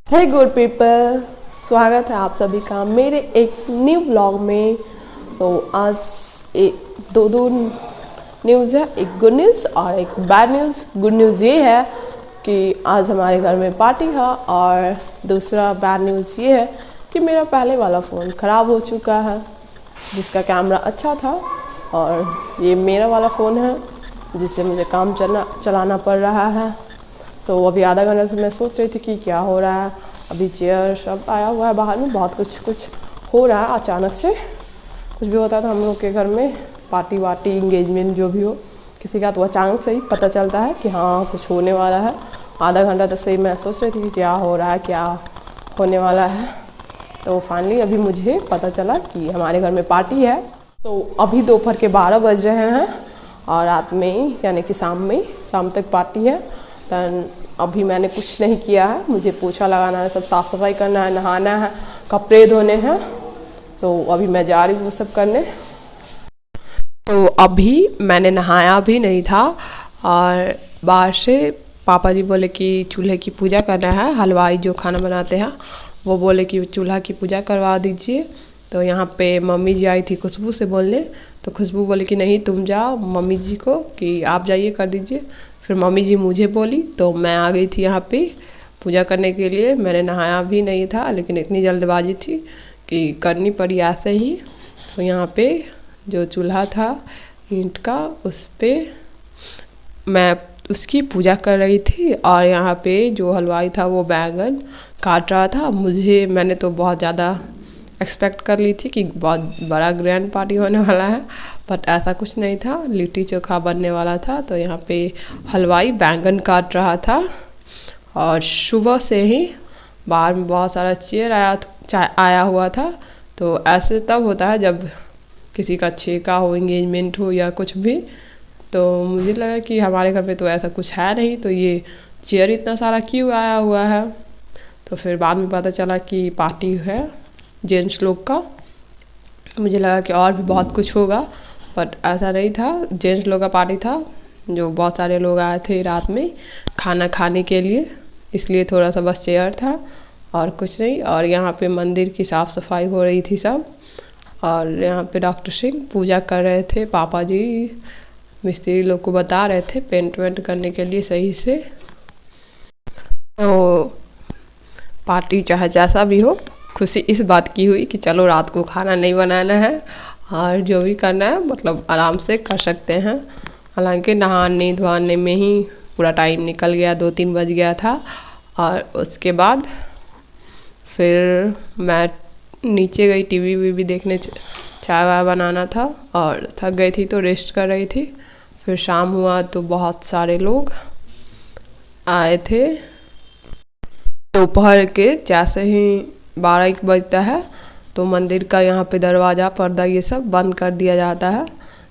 हे good people, स्वागत है आप सभी का मेरे एक न्यू ब्लॉग में। आज दो न्यूज़ है, एक गुड न्यूज़ और एक बैड न्यूज़। गुड न्यूज़ ये है कि आज हमारे घर में पार्टी है, और दूसरा बैड न्यूज़ ये है कि मेरा पहले वाला फ़ोन ख़राब हो चुका है, जिसका कैमरा अच्छा था, और ये मेरा वाला फ़ोन है जिससे मुझे काम चलाना पड़ रहा है। अभी आधा घंटा से मैं सोच रही थी कि क्या हो रहा है। अभी चेयर सब आया हुआ है बाहर में, बहुत कुछ हो रहा है। अचानक से कुछ भी होता है तो हम लोग के घर में पार्टी वार्टी इंगेजमेंट जो भी हो किसी का, तो अचानक से ही पता चलता है कि हाँ कुछ होने वाला है। आधा घंटा तक से ही मैं सोच रही थी कि क्या हो रहा है, क्या होने वाला है। तो फाइनली अभी मुझे पता चला कि हमारे घर में पार्टी है। तो अभी दोपहर के 12 बज रहे हैं और रात में यानी कि शाम तक पार्टी है। अभी मैंने कुछ नहीं किया है, मुझे पोछा लगाना है, सब साफ़ सफाई करना है, नहाना है, कपड़े धोने हैं। अभी मैं जा रही हूँ वो सब करने। तो अभी मैंने नहाया भी नहीं था, और बाहर से पापा जी बोले कि चूल्हे की पूजा करना है। हलवाई जो खाना बनाते हैं वो बोले कि चूल्हा की पूजा करवा दीजिए। तो यहाँ पे मम्मी जी आई थी खुशबू से बोलने, तो खुशबू बोले कि नहीं तुम जाओ मम्मी जी को कि आप जाइए कर दीजिए। फिर मम्मी जी मुझे बोली तो मैं आ गई थी यहाँ पे पूजा करने के लिए। मैंने नहाया भी नहीं था, लेकिन इतनी जल्दबाजी थी कि करनी पड़ी ऐसे ही। तो यहाँ पे जो चूल्हा था ईंट का, उस पर मैं उसकी पूजा कर रही थी, और यहाँ पे जो हलवाई था वो बैंगन काट रहा था। मैंने तो बहुत ज़्यादा एक्सपेक्ट कर ली थी कि बहुत बड़ा ग्रैंड पार्टी होने वाला है, बट ऐसा कुछ नहीं था। लिट्टी चोखा बनने वाला था, तो यहाँ पे हलवाई बैंगन काट रहा था। और सुबह से ही बाहर में बहुत सारा चेयर आया हुआ था। तो ऐसे तब होता है जब किसी का छेका हो, इंगेजमेंट हो या कुछ भी। तो मुझे लगा कि हमारे घर पे तो ऐसा कुछ है नहीं, तो ये चेयर इतना सारा क्यों आया हुआ है। तो फिर बाद में पता चला कि पार्टी है जेंट्स लोग का। मुझे लगा कि और भी बहुत कुछ होगा, बट ऐसा नहीं था। जेंट्स लोग का पार्टी था, जो बहुत सारे लोग आए थे रात में खाना खाने के लिए, इसलिए थोड़ा सा बस चेयर था और कुछ नहीं। और यहाँ पे मंदिर की साफ़ सफाई हो रही थी सब, और यहाँ पे डॉक्टर सिंह पूजा कर रहे थे। पापा जी मिस्त्री लोग को बता रहे थे पेंट वेंट करने के लिए सही से। तो पार्टी चाहे जैसा भी हो, खुशी इस बात की हुई कि चलो रात को खाना नहीं बनाना है, और जो भी करना है मतलब आराम से कर सकते हैं। हालांकि नहाने धोने में ही पूरा टाइम निकल गया, 2-3 बज गया था। और उसके बाद फिर मैं नीचे गई टीवी वीवी देखने, चाय वाय बनाना था, और थक गई थी तो रेस्ट कर रही थी। फिर शाम हुआ तो बहुत सारे लोग आए थे। दोपहर के जैसे ही 12-1 बजता है तो मंदिर का यहाँ पे दरवाज़ा पर्दा ये सब बंद कर दिया जाता है।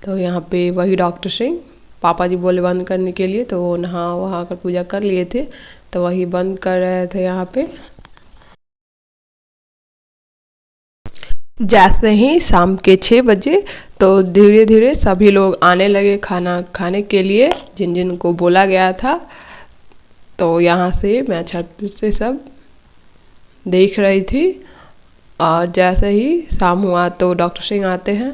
तो यहाँ पे वही डॉक्टर सिंह पापा जी बोले बंद करने के लिए, तो वो नहा वहा कर पूजा कर लिए थे, तो वही बंद कर रहे थे यहाँ पे। जैसे ही शाम के 6 बजे तो धीरे धीरे सभी लोग आने लगे खाना खाने के लिए, जिन जिन को बोला गया था। तो यहाँ से मैं छत से सब देख रही थी, और जैसे ही शाम हुआ तो डॉक्टर सिंह आते हैं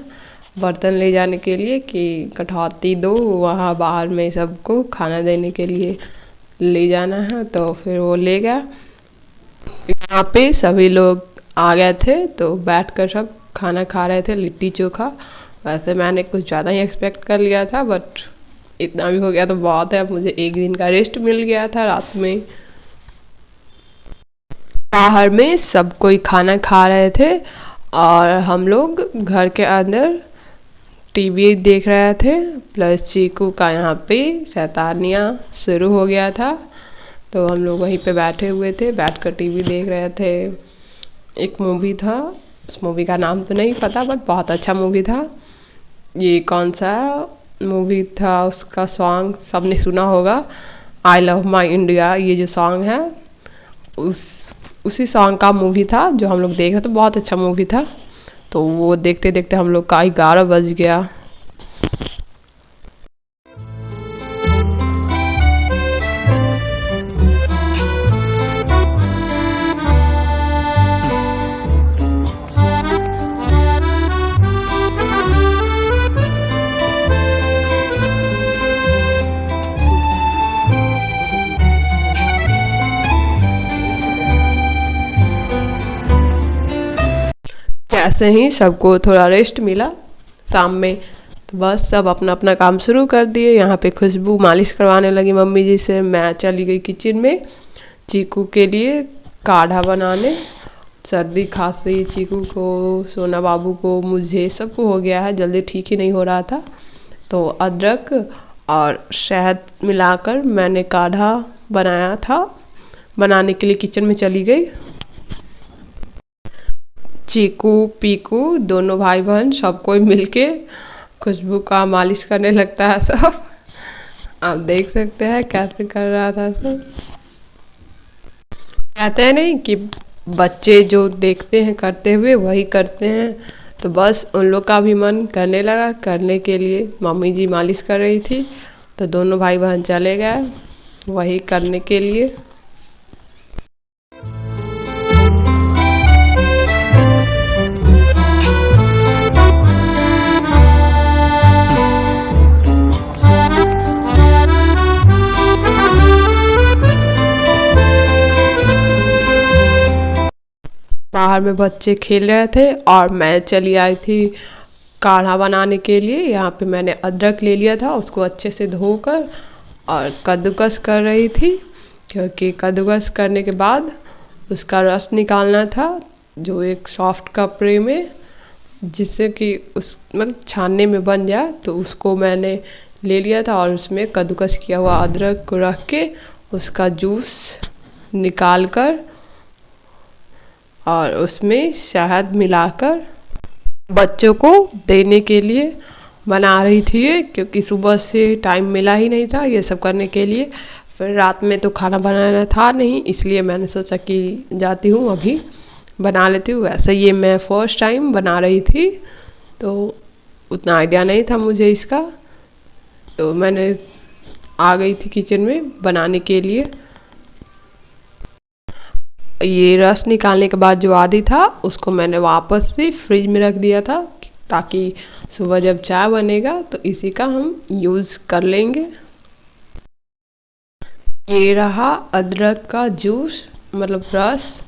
बर्तन ले जाने के लिए कि कटौती दो, वहाँ बाहर में सबको खाना देने के लिए ले जाना है। तो फिर वो ले गया। यहाँ पे सभी लोग आ गए थे, तो बैठकर सब खाना खा रहे थे, लिट्टी चोखा। वैसे मैंने कुछ ज़्यादा ही एक्सपेक्ट कर लिया था, बट इतना भी हो गया तो बहुत है। मुझे एक दिन का रेस्ट मिल गया था रात में। बाहर में सब कोई खाना खा रहे थे, और हम लोग घर के अंदर टीवी देख रहे थे। प्लस चीकू का यहाँ पे शैतानियाँ शुरू हो गया था, तो हम लोग वहीं पे बैठे हुए थे, बैठकर टीवी देख रहे थे। एक मूवी था, उस मूवी का नाम तो नहीं पता, बट बहुत अच्छा मूवी था। ये कौन सा मूवी था, उसका सॉन्ग सबने सुना होगा, आई लव माई इंडिया। ये जो सॉन्ग है उसी सॉन्ग का मूवी था जो हम लोग देख रहे थे। बहुत अच्छा मूवी था। तो वो देखते देखते हम लोग का 11 बज गया। ऐसे ही सबको थोड़ा रेस्ट मिला शाम में, तो बस सब अपना अपना काम शुरू कर दिए। यहाँ पे खुशबू मालिश करवाने लगी मम्मी जी से, मैं चली गई किचन में चीकू के लिए काढ़ा बनाने। सर्दी खांसी चीकू को, सोना बाबू को, मुझे सबको हो गया है, जल्दी ठीक ही नहीं हो रहा था। तो अदरक और शहद मिलाकर मैंने काढ़ा बनाया था। बनाने के लिए किचन में चली गई। चीकू पीकू दोनों भाई बहन सब कोई मिलके खुशबू का मालिश करने लगता है सब। आप देख सकते हैं कैसे कर रहा था सब। कहते हैं नहीं कि बच्चे जो देखते हैं करते हुए वही करते हैं, तो बस उन लोग का भी मन करने लगा करने के लिए। मम्मी जी मालिश कर रही थी तो दोनों भाई बहन चले गए वही करने के लिए। बाहर में बच्चे खेल रहे थे और मैं चली आई थी काढ़ा बनाने के लिए। यहाँ पे मैंने अदरक ले लिया था, उसको अच्छे से धोकर और कद्दूकस कर रही थी, क्योंकि कद्दूकस करने के बाद उसका रस निकालना था जो एक सॉफ्ट कपड़े में, जिससे कि उस मतलब छानने में बन जाए। तो उसको मैंने ले लिया था और उसमें कद्दूकस किया हुआ अदरक को रख के उसका जूस निकाल कर और उसमें शहद मिलाकर बच्चों को देने के लिए बना रही थी, क्योंकि सुबह से टाइम मिला ही नहीं था ये सब करने के लिए। फिर रात में तो खाना बनाना था नहीं, इसलिए मैंने सोचा कि जाती हूँ अभी बना लेती हूँ। वैसे ये मैं फर्स्ट टाइम बना रही थी तो उतना आइडिया नहीं था मुझे इसका, तो मैंने आ गई थी किचन में बनाने के लिए। ये रस निकालने के बाद जो आधी था उसको मैंने वापस से फ्रिज में रख दिया था, ताकि सुबह जब चाय बनेगा तो इसी का हम यूज़ कर लेंगे। ये रहा अदरक का जूस मतलब रस,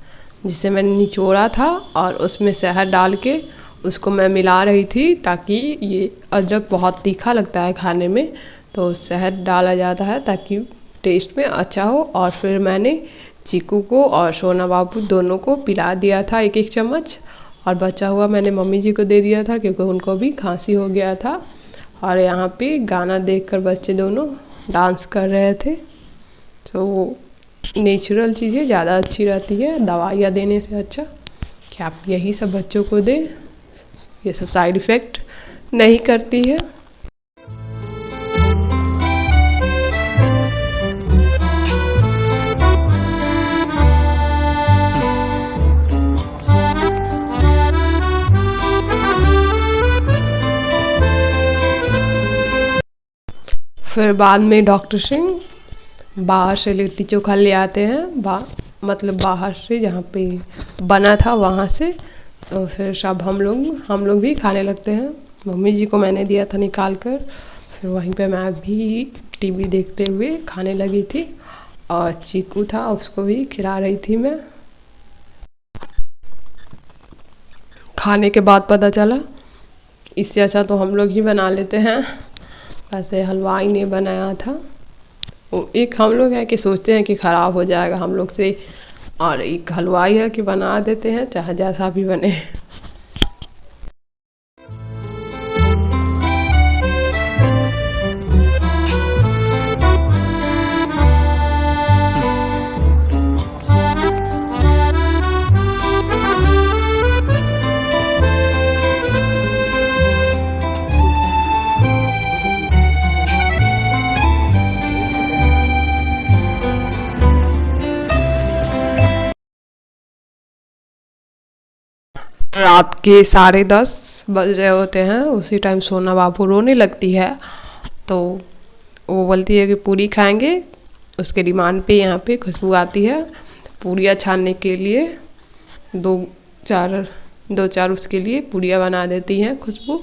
जिसे मैंने निचोड़ा था और उसमें शहद डाल के उसको मैं मिला रही थी, ताकि ये अदरक बहुत तीखा लगता है खाने में, तो शहद डाला जाता है ताकि टेस्ट में अच्छा हो। और फिर मैंने चीकू को और सोना बाबू दोनों को पिला दिया था एक एक चम्मच, और बचा हुआ मैंने मम्मी जी को दे दिया था क्योंकि उनको भी खांसी हो गया था। और यहाँ पे गाना देखकर बच्चे दोनों डांस कर रहे थे। तो नेचुरल चीज़ें ज़्यादा अच्छी रहती है दवाइयाँ देने से अच्छा कि आप यही सब बच्चों को दें, ये सब साइड इफ़ेक्ट नहीं करती है। फिर बाद में डॉक्टर सिंह बाहर से लिट्टी चोखा ले आते हैं, मतलब बाहर से जहाँ पे बना था वहाँ से। तो फिर सब हम लोग भी खाने लगते हैं। मम्मी जी को मैंने दिया था निकाल कर, फिर वहीं पे मैं भी टीवी देखते हुए खाने लगी थी, और चीकू था उसको भी खिला रही थी मैं। खाने के बाद पता चला इससे अच्छा तो हम लोग ही बना लेते हैं, वैसे हलवाई ने बनाया था। एक हम लोग हैं कि सोचते हैं कि ख़राब हो जाएगा हम लोग से, और एक हलवाई है कि बना देते हैं चाहे जैसा भी बने। रात के 10:30 बज रहे होते हैं, उसी टाइम सोना बाबू रोने लगती है। तो वो बोलती है कि पूरी खाएंगे, उसके डिमांड पे यहाँ पे खुशबू आती है पूड़ियाँ छानने के लिए। दो चार उसके लिए पूड़ियाँ बना देती हैं खुशबू।